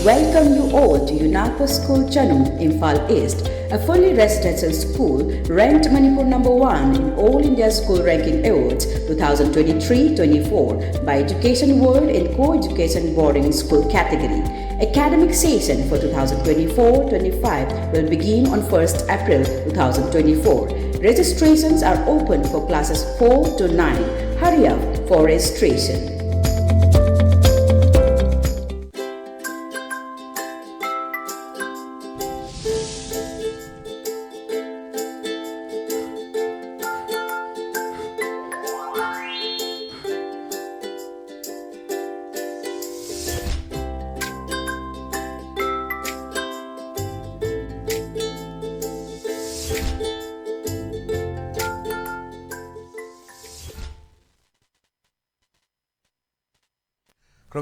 welcome you all to UNAPO School Chanum, Imphal East, a fully residential school ranked Manipur #1 in All India School Ranking Awards 2023-24 by Education World in Co-Education Boarding School category. Academic session for 2024-25 will begin on 1st April 2024. Registrations are open for classes 4 to 9. Hurry up for registration.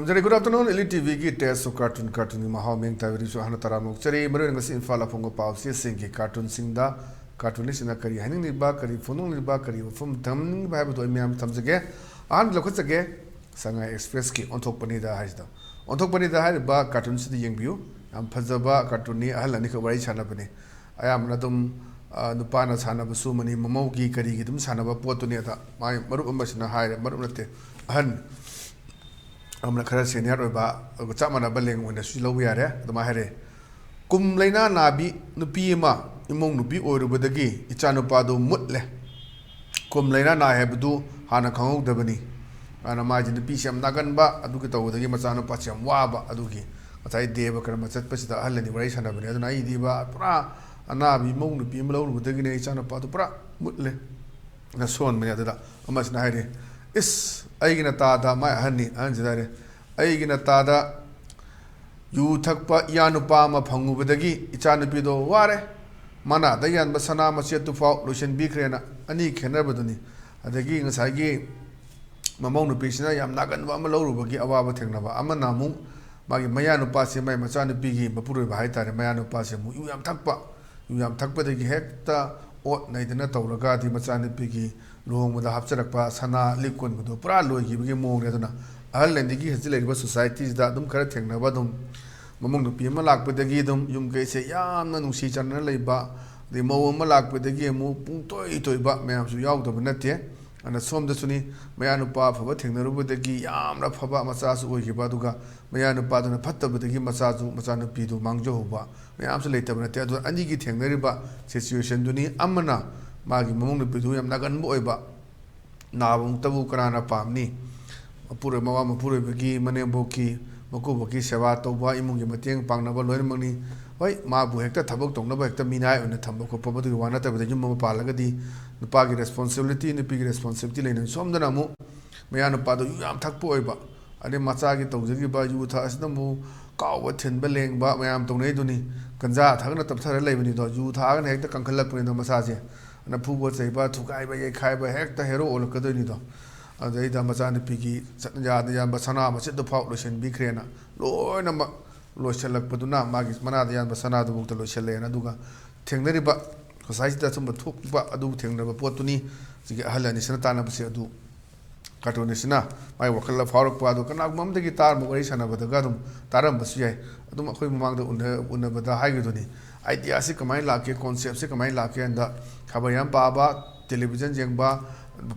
Good afternoon, ELITETV test of cartoon Mahaming Taviri Hana Taramuk Cherry, Maringas in Falapongo Pau, singing cartoon singda, cartoonist in a Kari, hanging the bakari, phone bakari, from Taming Bible to Miam Tamsage, and Lokosage, Sanga Express key on top Panida Hasda. On top Panida had bar cartoon city young view, and Pazaba cartooni, Alanika Vari Chanapani. I am Nadum Nupana Sanabasu, many Momogi, Karigidum, Sanaba Portuneta, my Marumashina high, Marumate, and amna khara senior oba chamana baleng wona silo yare dama hare kum leina nabi nupi ma imong nupi oirubadagi ichanu padu mutle kum leina na hebdu hana khangou dabani ana maji nupi sem nagan ba aduki tawdagi machanu pacham waba aduki atai deba karma chatpasida halani wari sanabani aduna idi ba pura anabi mong nupi mlawrubadagi ne ichanu padu pura mutle na son manya da amasna hare is aigina tada mai hani anjidare aigina tada yu thakpa yanupa ma phangubadagi ichanupido ware mana dayan basana machetu fa lotion bikrena ani khenabaduni adagi ngasagi mamong nupisina yam nagan ba ma lorubagi awaba thengnaba amana mu magi mayanupa se mai machanupigi mapuroi ba haitare mayanupa se mu yu yam thakpadagi hekta ot naidana tawraga di machanupigi Longmuda Hapcharakpa, Sana, Likun, Pura, Logi, Mong Redona, Alendigi has delayed societies that don't correct Navadum. Among the people like with the Gidum, Yum say, Yan, Nusi Channel Leba, the Mo Malak with the game, Punto to Bat Mams, Yaut of Nete, and a som the Sunni, Mayanupa for what thing with the Gi, Yam, Rapaba, Masas, Uikibaduga, Mayanupa, and a Pata with the Gimasazu, Masana Pidu, Mangjoba, Mayams later, and Anigi Tangariba situation, Duni, Amana. Magi mamong nupidu yam nagan mo iba nabong tabu karana pamni mapure mawa mapure bagi manemboki makuboki sewa tawba imong gi mateng pangnaba loinmangni hoi mabu hekta thabok tongnaba hekta minai ona thamba ko pabadu wana tabada yum palagadi nupa gi responsibility nupi gi responsibility leina somdana mu maya nupa do yam thakpo iba ane macha gi tawjigi ba yu tha asna mu kawa thenba lengba mayam tongnei duni ganja thagna tabthara leibani do yu thagna hekta kangkhalak puni do masaje na pubo chaiba thukai ba ye khai ba hekta hero ol kadoni do adai da machan pigi ya da ya basana ma chit do phau lotion bi khrena loina ma loishalak paduna magi mana da ya basana do bukta loishale na duga thengnari ba society da chumba thuk ba adu thengnaba potuni sigi ahalani sana tana basi adu cartoon sina mai wakalla phaurak pa do kana mam de gitar mo gari sana ba da ga dum taram basu yai adum akhoi mamang da unna ba da hai gi doni idea se kamai lake concept se kamai lake anda khabayam paba television jengba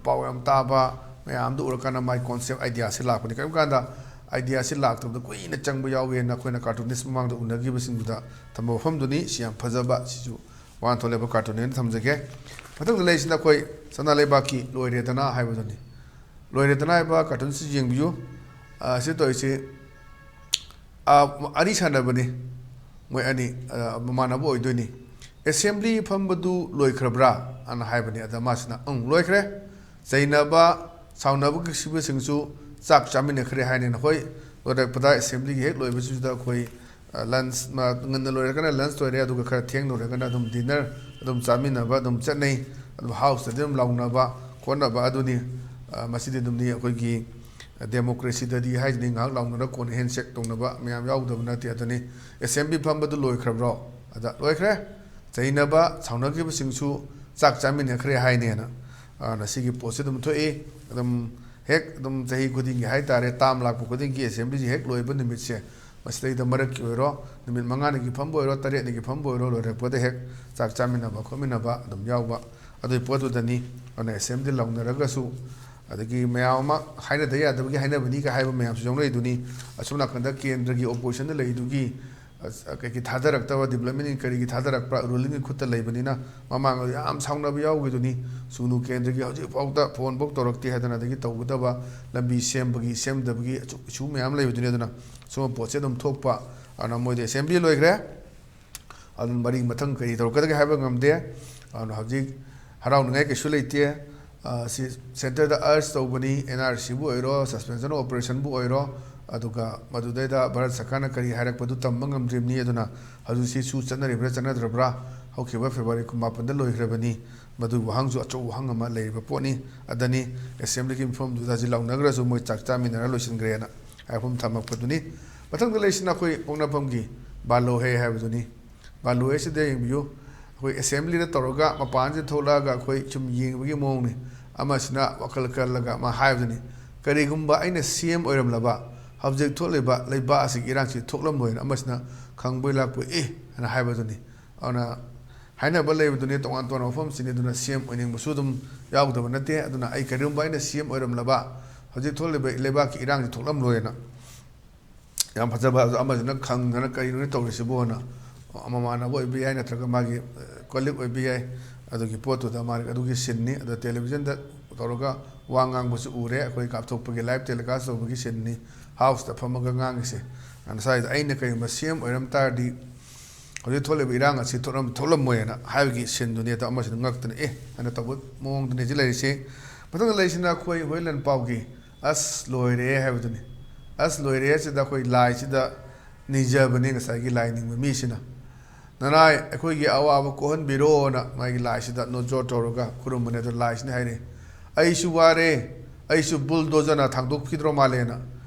pawam taba mayam du urkana mai concept idea se lakuni kai kanda idea se lak tum da kuina changba yawe na khoina cartoonist mamang da unagi basin da tamo pham duni siam phajaba siju wan thole ba cartoon en thamjage mathang da leisina khoi sana lebaki loire dana haiba duni loire dana ba cartoon si jengbiu se toise ari sana bani moi ani mamana bo oidoni assembly phambadu loikrabra an haibani adamasna loikre zainaba saunabu kisibu singsu chak chamine khre hainen hoi ore pada assembly ge loi bisu da khoi lunch ma ngan loi kana lunch to area du kha theng no kana dum dinner dum chamina ba dum chanai dum house dum launa ba kona ba aduni masidi dum ni khoi gi democracy da di haiding hang launa kon handshake tong na ba myam yaw da na ti atani assembly phambadu loi khrabro ada loi khre zainaba saunagi bu singsu chak chamine khre haine na na sigi post dum thoi dum hek dum jahi khuding hai tare tam lak khuding ki assembly hek loi ban nimit se ꯃꯁꯤꯗꯩꯗ ꯃꯔꯛꯀꯤ ꯑꯣꯏꯔꯣ ꯅꯨꯃꯤꯠ 5ꯅꯤꯒꯤ ꯐꯝꯕ ꯑꯣꯏꯔꯣ 8ꯅꯤꯒꯤ ꯐꯝꯕ ꯑꯣꯏꯔꯣ ꯂꯣꯏꯔꯛꯄꯗ ꯍꯦꯛ ꯆꯥꯛ ꯆꯥꯃꯤꯟꯅꯕ ꯈꯣꯠꯃꯤꯟꯅꯕ ꯑꯗꯨꯝ ꯌꯥꯎꯕ ꯑꯗꯨꯒꯤ ꯄꯣꯠꯇꯨꯗꯅꯤ ꯑꯗꯨꯅ ꯑꯦꯁꯦꯝꯕ꯭ꯂꯤ ꯂꯧꯅꯔꯒꯁꯨ ꯑꯗꯒꯤ ꯃꯌꯥꯝ ꯑꯃ ꯍꯥꯏꯅꯗ ꯌꯥꯗꯕꯒꯤ ꯍꯥꯏꯅꯕꯅꯤ ꯀ ꯍꯥꯏꯕ ꯃꯌꯥꯝꯁꯨ ꯌꯥꯎꯅꯩꯗꯨꯅꯤ ꯑꯁꯣꯝ ꯅꯥꯀꯟꯗ ꯀꯦꯟꯗ꯭ꯔꯒꯤ ꯑꯣꯄꯣꯖꯤꯁꯟꯗ ꯂꯩꯗꯨꯒꯤ ꯀꯩꯀꯩ ꯊꯥꯗꯔꯛꯇꯕ ꯗꯤꯕꯦꯂꯞꯃꯦꯟꯒꯤ ꯀꯔꯤꯒꯤ ꯊꯥꯗꯔꯛꯄ ꯔꯨꯂꯤꯡꯒꯤ ꯈꯨꯠꯇ ꯂꯩꯕꯅꯤꯅ ꯃꯃꯥꯡꯗ ꯌꯥꯝ ꯁꯥꯎꯅꯕ ꯌꯥꯎꯈꯤꯗꯨꯅꯤ ꯁꯨꯅꯨ ꯀꯦꯟꯗ꯭ꯔꯒꯤ ꯍꯧꯖꯤꯛꯐꯥꯎꯗ ꯐꯣꯟꯐꯥꯎ ꯇꯧꯔꯛꯇꯦ ꯍꯥꯏꯗꯅ ꯑꯗꯒꯤ ꯇꯧꯒꯗꯕ ꯂꯝꯕꯤ ꯁꯦꯝꯕꯒꯤ ꯁꯦꯝꯗꯕꯒꯤ ꯏꯁꯨ ꯃꯌꯥꯝ ꯂꯩꯕꯗꯨꯅꯤ ꯑꯗꯨꯅ ꯁꯨꯝꯕ ꯄꯣꯠꯁꯦ ꯑꯗꯨꯝ ꯊꯣꯛꯄ ꯑꯗꯨꯅ ꯃꯣꯏꯗꯤ ꯑꯦꯁꯦꯝꯕ꯭ꯂꯤ ꯂꯣꯏꯈ꯭ꯔꯦ ꯑꯗꯨꯅ ꯃꯔꯤ ꯃꯊꯪ ꯀꯔꯤ ꯇꯧꯔꯛꯀꯗꯒꯦ ꯍꯥꯏꯕ ꯉꯝꯗꯦ ꯑꯗꯨꯅ ꯍꯧꯖꯤꯛ ꯍꯔꯥꯎꯅꯤꯡꯉꯥꯏ ꯀꯩꯁꯨ ꯂꯩꯇꯦ ꯁꯤ ꯁꯦꯟꯇꯔꯗ ꯑꯔꯁ ꯇꯧꯕꯅꯤ NRCꯕꯨ ꯑꯣꯏꯔꯣ ꯁꯁꯄꯦꯟꯁꯟ ꯑꯣꯄꯔꯦꯁꯟꯕꯨ ꯑꯣꯏꯔꯣ ꯑꯗꯨꯒ ꯃꯗꯨꯗꯩꯗ ꯚꯥꯔꯠ ꯁꯔꯀꯥꯔꯅ ꯀꯔꯤ ꯍꯥꯏꯔꯛꯄꯗꯨ ꯇꯝꯕ ꯉꯝꯗ꯭ꯔꯤꯕꯅꯤ ꯑꯗꯨꯅ ꯍꯧꯖꯤꯛꯁꯤꯁꯨ ꯆꯠꯅꯔꯤꯕ꯭ꯔꯥ ꯆꯠꯅꯗ꯭ꯔꯕ꯭ꯔꯥ ꯍꯧꯈꯤꯕ ꯐꯦꯕ꯭ꯔꯨꯋꯥꯔꯤ 18ꯗ ꯂꯣꯏꯈ꯭ꯔꯕꯅꯤ ꯃꯗꯨꯒꯤ ꯋꯥꯍꯪꯁꯨ ꯑꯆꯧꯕ ꯋꯥꯍꯪ ꯑꯃ ꯂꯩꯔꯤꯕ ꯄꯣꯠꯅꯤ ꯑꯗꯅꯤ ꯑꯦꯁꯦꯝꯕ꯭ꯂꯤꯒꯤ ꯃꯐꯝꯗꯨꯗ ꯍꯧꯖꯤꯛ ꯂꯥꯎꯅꯈ꯭ꯔꯁꯨ ꯃꯣꯏ ꯆꯥꯛ ꯆꯥꯃꯤꯟꯅꯔ ꯂꯣꯏꯁꯤꯟꯈ꯭ꯔꯦꯅ ꯍꯥꯏꯐꯝ ꯊꯝꯃꯛꯄꯗꯨꯅꯤ ꯃꯊꯪꯗ ꯂꯩꯁꯤꯅ ꯑꯩꯈꯣꯏ ꯄꯣꯛꯅꯐꯝꯒꯤ ꯕꯥꯂꯣꯍꯦ ꯍꯥꯏꯕꯗꯨꯅꯤ ꯕꯥꯂꯣꯍꯦꯁꯤꯗ ꯌꯦꯡꯕꯤꯌꯨ ꯑꯩꯈꯣꯏ ꯑꯦꯁꯦꯝꯕ꯭ꯂꯤꯗ ꯇꯧꯔꯒ ꯃꯄꯥꯟꯁꯤꯗ ꯊꯣꯛꯂꯛꯑꯒ ꯑꯩꯈꯣꯏ ꯁꯨꯝ ꯌꯦꯡꯕꯒꯤ ꯃꯑꯣꯡꯅꯤ ꯑꯃꯁꯤꯅ ꯋꯥꯈꯜ ꯈꯜꯂꯒ ꯃꯥ ꯍꯥꯏꯕꯗꯨꯅꯤ ꯀꯔꯤꯒꯨꯝꯕ ꯑꯩꯅ CM ꯑꯣꯏꯔꯝꯂꯕ ꯍꯧꯖꯤꯛ ꯊꯣꯛꯂꯤꯕ ꯂꯩꯕꯥꯛ ꯑꯁꯤꯒꯤ ꯏꯔꯥꯡꯁꯤ ꯊꯣꯛꯂꯝꯂꯣꯏꯅ ꯑꯃꯁꯤꯅ ꯈꯪꯕꯣꯏ ꯂꯥꯛꯄꯣꯏ ꯍꯥꯏꯅ ꯍꯥꯏꯕꯗꯨꯅꯤ ꯑꯗꯨꯅ ꯍꯥꯏꯅꯕ ꯂꯩꯕꯗꯨꯅꯤ ꯇꯣꯉꯥꯟ ꯇꯣꯉꯥꯟꯕ ꯃꯐꯝꯁꯤꯅꯤ ꯑꯗꯨꯅ CM ꯑꯣꯏꯅꯤꯡꯕꯁꯨ ꯑꯗꯨꯝ ꯌꯥꯎꯗꯕ ꯅꯠꯇꯦ ꯑꯗꯨꯅ ꯑꯩ ꯀꯔꯤꯒꯨꯝꯕ ꯑꯩꯅ CM ꯑꯣꯏꯔꯝꯂꯕ ꯍꯧꯖꯤक ꯊꯣꯛꯂꯤꯕ ꯂꯩꯕꯥꯛꯀꯤ ꯏꯔꯥꯡꯁꯤ ꯊꯣꯛꯂꯝꯂꯣꯏꯅ ꯌꯥꯝ ꯐꯖꯕ ꯑꯃꯁꯤꯅ ꯈꯪꯗꯅ ꯀꯔꯤꯅꯣ ꯇꯧꯔꯤꯁꯤꯕꯣꯅ ꯃꯃꯥꯟꯅꯕ ꯑꯣꯏꯕ ꯌꯥꯏ ꯅꯠꯇ꯭ꯔꯒ ꯃꯥꯒꯤ ꯀꯣꯂꯤꯛ ꯑꯣꯏꯕ ꯌꯥꯏ ꯑꯗꯨꯒꯤ ꯄꯣꯠꯇꯨꯗ ꯃꯥꯒꯤ ꯑꯗꯨꯒꯤ ꯁꯤꯟꯅꯤ ꯑꯗ ꯇꯦꯂꯤꯚꯤꯖꯟꯗ ꯇꯧꯔꯒ ꯋꯥ ꯉꯥꯡꯕꯁꯨ ꯎꯔꯦ ꯑꯩꯈꯣꯏ ꯀꯥꯞꯊꯣꯛꯄꯒꯤ ꯂꯥꯏꯚ ꯇꯦꯂꯤꯀꯥꯁ ꯇꯧꯕꯒꯤ ꯁꯤꯟꯅꯤ ꯍꯥꯎꯁꯇ ꯐꯝꯃꯒ ꯉꯥꯡꯉꯤꯁꯦ ꯉꯁꯥꯏꯗ ꯑꯩꯅ ꯀꯔꯤꯒꯨꯝꯕ CM ꯑꯣꯏꯔꯝ ꯇꯥꯔꯗꯤ ꯍꯧꯖꯤꯛ ꯊꯣꯛꯂꯤꯕ ꯏꯔꯥꯡ ꯑꯁꯤ ꯊꯣꯛꯂꯝꯃꯣꯏꯅ ꯍꯥꯏꯕꯒꯤ ꯁꯤꯟꯗꯨꯅꯤ ꯑꯗꯣ ꯑꯃꯁꯤꯅ ꯉꯛꯇꯅ ꯍꯥꯏꯅ ꯇꯧꯕ ꯃꯑꯣꯡꯗꯨꯅꯤ ꯍꯧꯖꯤꯛ ꯂꯩꯔꯤꯁꯤ ꯃꯊꯪꯗ ꯂꯩꯔꯤꯁꯤꯅ ꯑꯩꯈꯣꯏ ꯍꯨꯏꯂꯟ ꯄꯥꯎꯒꯤ ꯑꯁ ꯂꯣꯏꯔꯦ ꯍꯥꯏꯕꯗꯨꯅꯤ ꯑꯁ ꯂꯣꯏꯔꯦ ꯁꯤꯗ ꯑꯩꯈꯣꯏ ꯂꯥꯏꯁꯤꯗ ꯅꯤꯖꯕꯅꯤ ꯉꯁꯥꯏꯒꯤ ꯂꯥꯏ ꯅꯤꯡꯕ ꯃꯤꯁꯤꯅ ꯅꯅꯥꯏ ꯑꯩꯈꯣꯏꯒꯤ ꯑꯋꯥꯕ ꯀꯣꯛꯍꯟꯕꯤꯔꯣꯅ ꯃꯥꯒꯤ ꯂꯥꯏꯁꯤꯗ ꯅꯣꯖꯣꯔ ꯇꯧꯔꯒ ꯈꯨꯔꯨꯝꯕꯅꯤ ꯑꯗꯣ ꯂꯥꯏꯁꯤꯅ ꯍꯥꯏꯔꯦ ꯑꯩꯁꯨ ꯋꯥꯔꯦ ꯑꯩꯁꯨ ꯕꯨꯜꯗꯣꯖꯔꯅ ꯊꯥꯡꯗꯣꯛꯈꯤꯗ꯭ꯔꯣ ꯃꯥꯜꯂꯦꯅ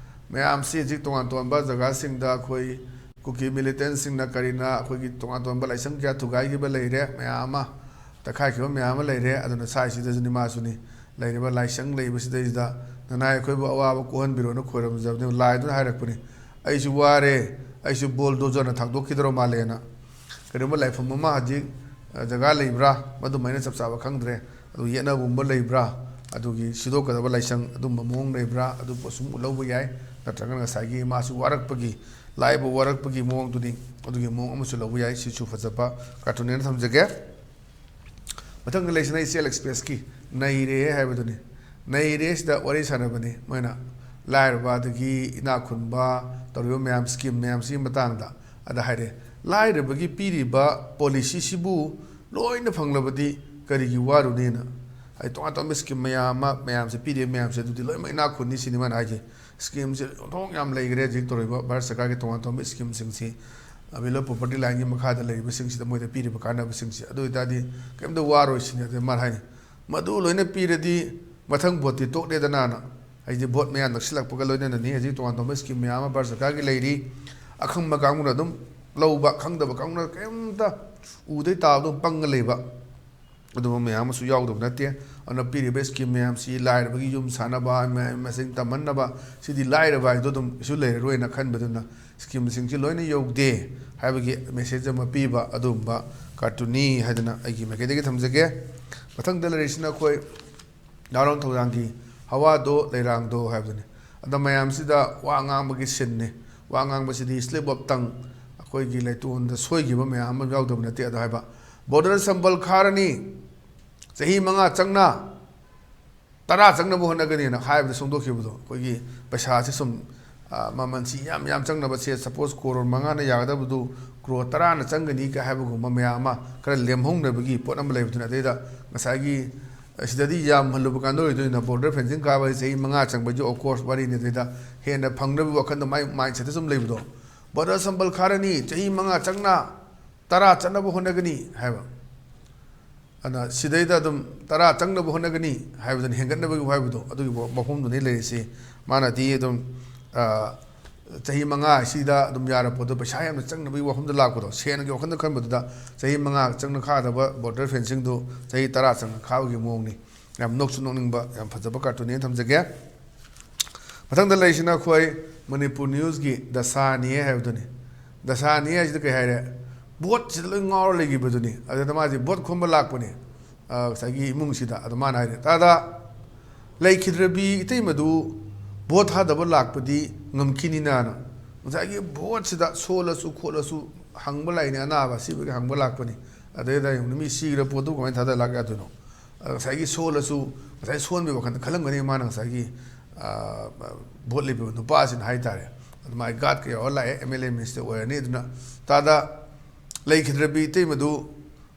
ꯃꯌꯥꯝꯁꯤ ꯍꯧꯖꯤꯛ ꯇꯣꯉꯥꯟ ꯇꯣꯉꯥꯟꯕ ꯖꯒꯥꯁꯤꯡꯗ ꯑꯩꯈꯣꯏ ꯀꯨꯀꯤ ꯃꯤꯂꯤꯇꯦꯟꯁꯤꯡꯅ ꯀꯔꯤꯅ ꯑꯩꯈꯣꯏꯒꯤ ꯇꯣꯉꯥꯟ ꯇꯣꯉꯥꯟꯕ ꯂꯥꯏꯁꯪ ꯀꯌꯥ ꯊꯨꯒꯥꯏꯈꯤꯕ ꯂꯩꯔꯦ ꯃꯌꯥꯝ ꯑꯃ ꯇꯛꯈꯥꯏꯈꯤꯕ ꯃꯌꯥꯝ ꯑꯃ ꯂꯩꯔꯦ ꯑꯗꯨꯅ ꯁꯥꯏꯁꯤꯗꯁꯨꯅꯤ ꯃꯥꯁꯨꯅꯤ ꯂꯩꯔꯤꯕ ꯂꯥꯏꯁꯪ ꯂꯩꯕꯁꯤꯗꯩꯁꯤꯗ ꯅꯅꯥꯏ ꯑꯩꯈꯣꯏꯕꯨ ꯑꯋꯥꯕ ꯀꯣꯛꯍꯟꯕꯤꯔꯣꯅ ꯈꯣꯏꯔꯝꯖꯕꯅꯤ ꯂꯥꯏꯗꯨꯅ ꯍꯥꯏꯔꯛꯄꯅꯤ ꯑꯩꯁꯨ ꯋꯥꯔꯦ ꯑꯩꯁꯨ ꯕꯣꯜꯗꯣꯖꯔꯅ ꯊꯥꯡꯗꯣꯛꯈꯤꯗ꯭ꯔꯣ ꯃꯥꯜꯂꯦꯅ ꯀꯔꯤꯒꯨꯝꯕ ꯂꯥꯏꯐꯝ ꯑꯃ ꯍꯧꯖꯤꯛ ꯖꯒꯥ ꯂꯩꯕ꯭ꯔꯥ ꯃꯗꯨꯃꯥꯏꯅ ꯆꯞ ꯆꯥꯕ ꯈꯪꯗ꯭ꯔꯦ ꯑꯗꯨ ꯌꯦꯠꯅꯕꯒꯨꯝꯕ ꯂꯩꯕ꯭ꯔꯥ ꯑꯗꯨꯒꯤ ꯁꯤꯗꯣꯛꯀꯗꯕ ꯂꯥꯏꯁꯪ ꯑꯗꯨꯝꯕ ꯃꯑꯣꯡ ꯂꯩꯕ꯭ꯔꯥ ꯑꯗꯨ ꯁꯨꯝ ꯂꯧꯕ ꯌꯥꯏ ꯅꯠꯇ꯭ꯔꯒꯅ ꯉꯁꯥꯏꯒꯤ ꯃꯥꯁꯨ ꯋꯥꯔꯛꯄꯒꯤ ꯂꯥꯏꯕꯨ ꯋꯥꯔꯛꯄꯒꯤ ꯃꯑꯣꯡꯗꯨꯅꯤ ꯑꯗꯨꯒꯤ ꯃꯑꯣꯡ ꯑꯃꯁꯨ ꯂꯧꯕ ꯌꯥꯏ ꯁꯤꯁꯨ ꯐꯖꯕ ꯀꯥꯔꯇꯨꯟꯅꯦꯅ ꯊꯝꯖꯒꯦ ꯃꯊꯪꯗ ꯂꯩꯁꯤꯅ ꯏꯆꯦꯜ ꯑꯦꯛꯁꯄ꯭ꯔꯦꯁꯀꯤ ꯅꯩꯔꯦ ꯍꯥꯏꯕꯗꯨꯅꯤ ꯅꯩꯔꯦꯁꯤꯗ ꯋꯥꯔꯤ ꯁꯥꯟꯅꯕꯅꯤ ꯃꯣꯏꯅ ꯂꯥꯏꯔꯕ ꯑꯗꯒꯤ ꯏꯅꯥꯛ ꯈꯨꯟꯕ ꯇꯧꯔꯤꯕ ꯃꯌꯥꯝ ꯁ꯭ꯀꯤꯝ ꯃꯌꯥꯝꯁꯤꯒꯤ ꯃꯇꯥꯡꯗ ꯑꯗ ꯍꯥꯏꯔꯦ ꯂꯥꯏꯔꯕꯒꯤ ꯄꯤꯔꯤꯕ ꯄꯣꯂꯤꯁꯤꯁꯤꯕꯨ ꯂꯣꯏꯅ ꯐꯪꯂꯕꯗꯤ ꯀꯔꯤꯒꯤ ꯋꯥꯔꯨꯅꯤꯅ ꯍꯥꯏ ꯇꯣꯉꯥꯟ ꯇꯣꯉꯥꯟꯕ ꯁ꯭ꯀꯤꯝ ꯃꯌꯥꯝ ꯑꯃ ꯃꯌꯥꯝꯁꯦ ꯄꯤꯔꯤꯕ ꯃꯌꯥꯝꯁꯦ ꯑꯗꯨꯗꯤ ꯂꯣꯏꯅꯃꯛ ꯏꯅꯥꯛ ꯈꯨꯟꯅꯤ ꯁꯤꯅꯤ ꯃꯥꯅ ꯍꯥꯏꯁꯦ ꯁ꯭ꯀꯤꯝꯁꯦ ꯑꯣꯟꯊꯣꯛ ꯌꯥꯝ ꯂꯩꯈ꯭ꯔꯦ ꯍꯧꯖꯤꯛ ꯇꯧꯔꯤꯕ ꯚꯥꯔꯠ ꯁꯔꯀꯥꯔꯒꯤ ꯇꯣꯉꯥꯟ ꯇꯣꯉꯥꯟꯕ ꯁ꯭ꯀꯤꯝꯁꯤꯡꯁꯤ ꯕꯤꯂꯣ ꯄꯣꯄꯔꯇꯤ ꯂꯥꯏꯟꯒꯤ ꯃꯈꯥꯗ ꯂꯩꯔꯤꯕꯁꯤꯡꯁꯤꯗ ꯃꯣꯏꯗ ꯄꯤꯔꯤꯕ ꯀꯥꯟꯅꯕꯁꯤꯡꯁꯤ ꯑꯗꯨ ꯑꯣꯏꯇꯥꯔꯗꯤ ꯀꯩꯝꯇ ꯋꯥꯔꯣꯏ ꯁꯤꯅꯤ ꯑꯗꯨ ꯃꯥꯅ ꯍꯥꯏꯅꯤ ꯃꯗꯨ ꯂꯣꯏꯅ ꯄꯤꯔꯗꯤ ꯃꯊꯪ ꯚꯣꯠꯇꯤ ꯇꯣꯛꯂꯦꯗꯅꯥꯅ ꯍꯥꯏꯗꯤ ꯚꯣꯠ ꯃꯌꯥ ꯅꯛꯁꯤꯜꯂꯛꯄꯒ ꯂꯣꯏꯅꯅꯅꯤ ꯍꯧꯖꯤꯛ ꯇꯣꯉꯥꯟ ꯇꯣꯉꯥꯟꯕ ꯁ꯭ꯀꯤꯝ ꯃꯌꯥꯝ ꯑꯃ ꯚꯥꯔꯠ ꯁꯔꯀꯥꯔꯒꯤ ꯂꯩꯔꯤ ꯑꯈꯪꯕ ꯀꯥꯡꯕꯨꯅ ꯑꯗꯨꯝ ꯂꯧꯕ ꯈꯪꯗꯕ ꯀꯥꯡꯕꯨꯅ ꯀꯩꯝꯇ ꯎꯗꯩ ꯇꯥꯕꯗ ꯄꯪꯉ ꯂꯩꯕ ꯑꯗꯨꯝꯕ ꯃꯌꯥꯝ ꯑꯃꯁꯨ ꯌꯥꯎꯗꯕ ꯅꯠꯇꯦ ꯑꯗꯨꯅ ꯄꯤꯔꯤꯕ ꯁ꯭ꯀꯤꯝ ꯃꯌꯥꯝꯁꯤ ꯂꯥꯏꯔꯕꯒꯤ ꯌꯨꯝ ꯁꯥꯟꯅꯕ ꯃꯁꯤꯡ ꯇꯝꯍꯟꯅꯕ ꯁꯤꯗꯤ ꯂꯥꯏꯔꯕ ꯍꯥꯏꯗꯣ ꯑꯗꯨꯝ ꯏꯁꯨ ꯂꯩꯔꯔꯣꯏꯅ ꯈꯟꯕꯗꯨꯅ ꯁ꯭ꯀꯤꯝꯁꯤꯡꯁꯤ ꯂꯣꯏꯅ ꯌꯧꯗꯦ ꯍꯥꯏꯕꯒꯤ ꯃꯦꯁꯦꯖ ꯑꯃ ꯄꯤꯕ ꯑꯗꯨꯒꯨꯝꯕ ꯀꯥꯔꯇꯨꯟꯅꯤ ꯍꯥꯏꯗꯅ ꯑꯩꯒꯤ ꯃꯥꯏꯀꯩꯗꯒꯤ ꯊꯝꯖꯒꯦ ꯃꯊꯪꯗ ꯂꯩꯔꯤꯁꯤꯅ ꯑꯩꯈꯣꯏ ꯅꯍꯥꯔꯣꯜ ꯊꯧꯗꯥꯡꯒꯤ ꯍꯋꯥꯗꯣ ꯂꯩꯔꯥꯡꯗꯣ ꯍꯥꯏꯕꯗꯨꯅꯤ ꯑꯗ ꯃꯌꯥꯝꯁꯤꯗ ꯋꯥ ꯉꯥꯡꯕꯒꯤ ꯁꯤꯟꯅꯤ ꯋꯥ ꯉꯥꯡꯕꯁꯤꯗꯤ ꯁ꯭ꯂꯤꯞ ꯑꯣꯐ ꯇꯪ ꯑꯩꯈꯣꯏꯒꯤ ꯂꯩꯇꯣꯟꯗ ꯁꯣꯏꯈꯤꯕ ꯃꯌꯥꯝ ꯑꯃ ꯌꯥꯎꯗꯕ ꯅꯠꯇꯦ ꯑꯗꯣ ꯍꯥꯏꯕ ꯕꯣꯔꯗꯔ ꯁꯝꯕꯜ ꯈꯥꯔꯅꯤ ꯆꯍꯤ 5 ꯆꯪꯅ 10 ꯆꯪꯅꯕ ꯍꯣꯠꯅꯒꯅꯤꯅ ꯍꯥꯏꯕꯗ ꯁꯣꯡꯗꯣꯛꯈꯤꯕꯗꯣ ꯑꯩꯈꯣꯏꯒꯤ ꯄꯩꯁꯥꯁꯤ ꯁꯨꯝ ꯃꯃꯜꯁꯤ ꯌꯥꯝ ꯆꯪꯅꯕꯁꯦ ꯁꯄꯣꯁ ꯀꯣꯔꯣꯔ 5ꯅ ꯌꯥꯒꯗꯕꯗꯨ ꯀ꯭ꯔꯣꯔ 10ꯅ ꯆꯪꯒꯅꯤ ꯀ ꯍꯥꯏꯕꯒꯨꯝꯕ ꯃꯌꯥꯝ ꯑꯃ ꯈꯔ ꯂꯦꯝꯍꯧꯅꯕꯒꯤ ꯄꯣꯠ ꯑꯃ ꯂꯩꯕꯗꯨꯅ ꯑꯗꯩꯗ ꯉꯁꯥꯏꯒꯤ ꯁꯤꯗꯗꯤ ꯌꯥꯝꯍꯜꯂꯨꯕ ꯀꯥꯟꯗ ꯑꯣꯏꯗꯣꯏꯅ ꯕꯣꯔꯗꯔ ꯐꯦꯟꯁꯤꯡ ꯀꯥꯕ ꯆꯍꯤ 5 ꯆꯪꯕꯁꯤ ꯑꯣꯐꯀꯣꯔꯁ ꯋꯥꯔꯤꯅꯤ ꯑꯗꯩꯗ ꯍꯦꯟꯅ ꯐꯪꯅꯕꯒꯤ ꯋꯥꯈꯟꯗ ꯃꯥꯏ ꯃꯥꯏꯟꯁꯦꯠꯇ ꯁꯨꯝ ꯂꯩꯕꯗꯣ ꯕꯣꯔꯗꯔ ꯁꯝꯕꯜ ꯈꯥꯔꯅꯤ ꯆꯍꯤ 5 ꯆꯪꯅ 10 ꯆꯠꯅꯕ ꯍꯣꯠꯅꯒꯅꯤ ꯍꯥꯏꯕ ꯑꯗꯨꯅ ꯁꯤꯗꯩꯗ ꯑꯗꯨꯝ 10 ꯆꯪꯅꯕ ꯍꯣꯠꯅꯒꯅꯤ ꯍꯥꯏꯕꯗꯨꯅ ꯍꯦꯟꯒꯠꯅꯕꯒꯤ ꯍꯥꯏꯕꯗꯣ ꯑꯗꯨꯒꯤ ꯃꯐꯝꯗꯨꯅꯤ ꯂꯩꯔꯤꯁꯤ ꯃꯥꯅꯗꯤ ꯑꯗꯨꯝ ꯆꯍꯤ 5 ꯑꯁꯤꯗ ꯑꯗꯨꯝ ꯌꯥꯔꯛꯄꯗꯣ ꯄꯩꯁꯥ ꯌꯥꯝꯅ ꯆꯪꯅꯕꯒꯤ ꯋꯥꯐꯝꯗ ꯂꯥꯛꯄꯗꯣ ꯁꯦꯟꯒꯤ ꯋꯥꯈꯜꯗ ꯈꯟꯕꯗꯨꯗ ꯆꯍꯤ 5 ꯆꯪꯅ ꯈꯥꯗꯕ ꯕꯣꯔꯗꯔ ꯐꯦꯟꯁꯤꯡꯗꯨ ꯆꯍꯤ 10 ꯆꯪꯅ ꯈꯥꯕꯒꯤ ꯃꯑꯣꯡꯅꯤ ꯌꯥꯝ ꯅꯣꯛꯁꯨ ꯅꯣꯛꯅꯤꯡꯕ ꯌꯥꯝ ꯐꯖꯕ ꯀꯥꯔꯇꯨꯟꯅꯦꯅ ꯊꯝꯖꯒꯦ ꯃꯊꯪꯗ ꯂꯩꯔꯤꯁꯤꯅ ꯑꯩꯈꯣꯏ Manipur News gi dasani have done. Dasani as the Kahare. Boat chilling or leggy buduni, as the Mazi, boat kumbalakuni, Sagi Mungsida, the man I Tada Lake Hidrabi, Timadu, boat had a balakpudi, Numkini Nana. Sagi boat that solas ukolasu, Hangbala in Anava, Civic Hangbalakuni, a day that you see the Podu and Tada Lagatuno. Sagi solasu, as I sworn we were Kalangani man and Sagi boat libu, no pass in high tire. My God, all I MLA Mr. Were need Tada. Lake Hidrabi, Timadu,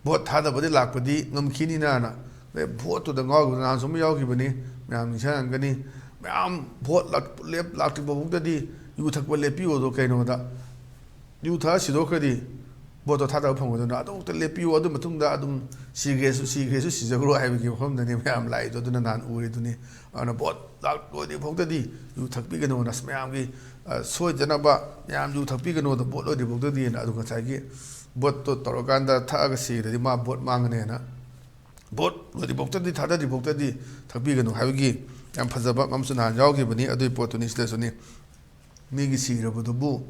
boat had a body lakpadi, Numkini Nana. They bought to the Gog and some Yogibani, Mam Shangani, Mam, bought lap Lakti, you took well lepio, okay, no, that you touch it, okay, bought a Tata Pong, I don't let you other Matunda, she's a grow, I will give home the name Mam Light, or Dunan Uriduni, on a boat, Lakpodi Pogadi, you took big on a smamgi, so Janaba, Yam, you took big on the boat, or the Bogadi and Adukatagi. Bot to Toroganda Tagasi, the Ma bot Manganena. Bot, the Boctadi Tada, the Boctadi, Tabigan, Havigi, and Pazaba Mamsuna, Yogi, Bani, Adu Portunis, Lesoni, Nigisi, Robodu,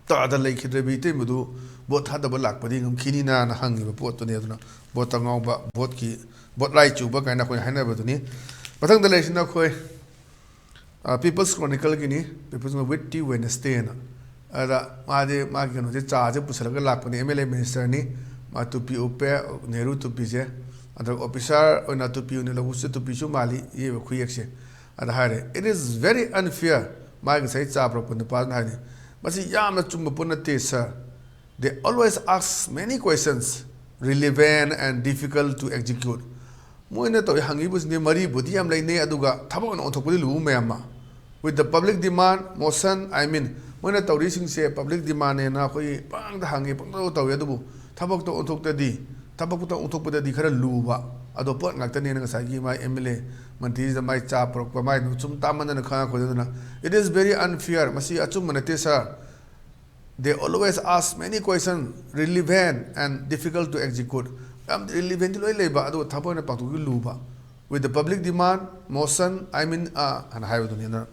Tada Lake Hidribiti, Mudu, bot had the Balak, Padingum, Kinina, and Hangi, Port to Nedna, Botangova, Botki, Bot Light, Bak, and Akoi Hanabaduni. But on the Lation of People's Chronicle Guinea, People's Witty Wednesday. Madi Magano, the charge of Pusalaka, MLA Minister, Matupi Upe, Neru to Pise, and the officer or not to Punilagusa to Pishu Mali, Eva Quiaxe, and Harry. It is very unfair, Mike said Sabra on the partner. But see, Yama Chumapuna sir. They always ask many questions, relevant and difficult to execute. Moinato Hangi was near Marie Budiam Lane Aduga, Tabon on Topulu Mayama. With the public demand, motion, when a tourism say public demand and Nakoi, Bang the Hangi, Pangto, Tabak to Otokadi, Tabakuta Otopa di Luba, Adopot Nathan and Sagi, my MLA, Mantis, my chap, or my Sum Taman and Kanako. It is very unfair, Masi Achumanatesa. They always ask many questions, relevant and difficult to execute. Relevant labor, Tapo and Patu Luba. With the public demand, motion, and I have done.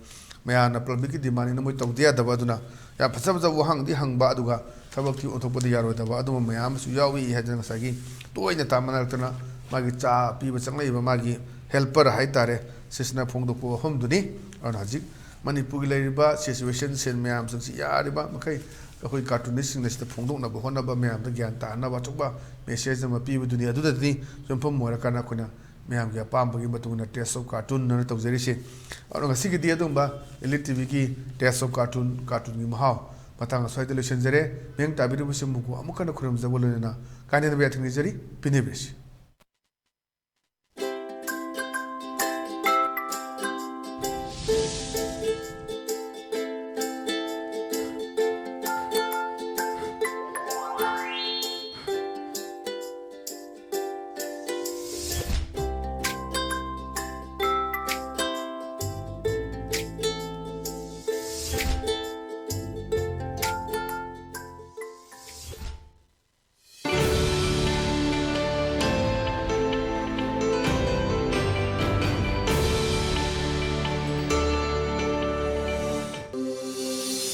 Mayana public demand in the Mutok de Baduna. Yapasam the Wahang, the Hang Baduga, Tabaki on top of the Yaro, the Badum, Mayam, Suyawi, had Sagi, two in the Tamanatana, Magicha, people, Sangleva Magi, helper, Haitare, Sisna Pongo, home Duni, or Nazik, Manipur, situation, send Mayam, and Yariba, Makai, a cartoonist in the Pongo, Bahona, Mayam, the Ganta, Navatuba, may say them a people to the other thing, some from Morakanakuna. Mayam get Pampa between a test of cartoon and of Zerishi. On a Siki Diadumba, ELITETV test of cartoon Mahao. Matanga Soy Delusion Zere, Meng Tabiru Simuku, Amukana Kurum Zawolina, Kanye Beatinizeri, Pinibish.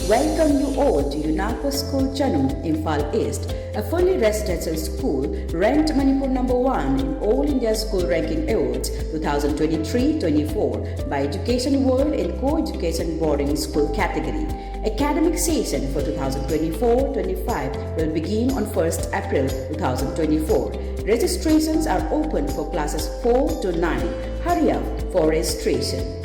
Welcome you all to UNAPO School Chanum, Imphal East, a fully residential school ranked Manipur #1 in All India School Ranking Awards 2023-24 by Education World in Co-Education Boarding School category. Academic session for 2024-25 will begin on 1st April 2024. Registrations are open for classes 4 to 9. Hurry up for registration.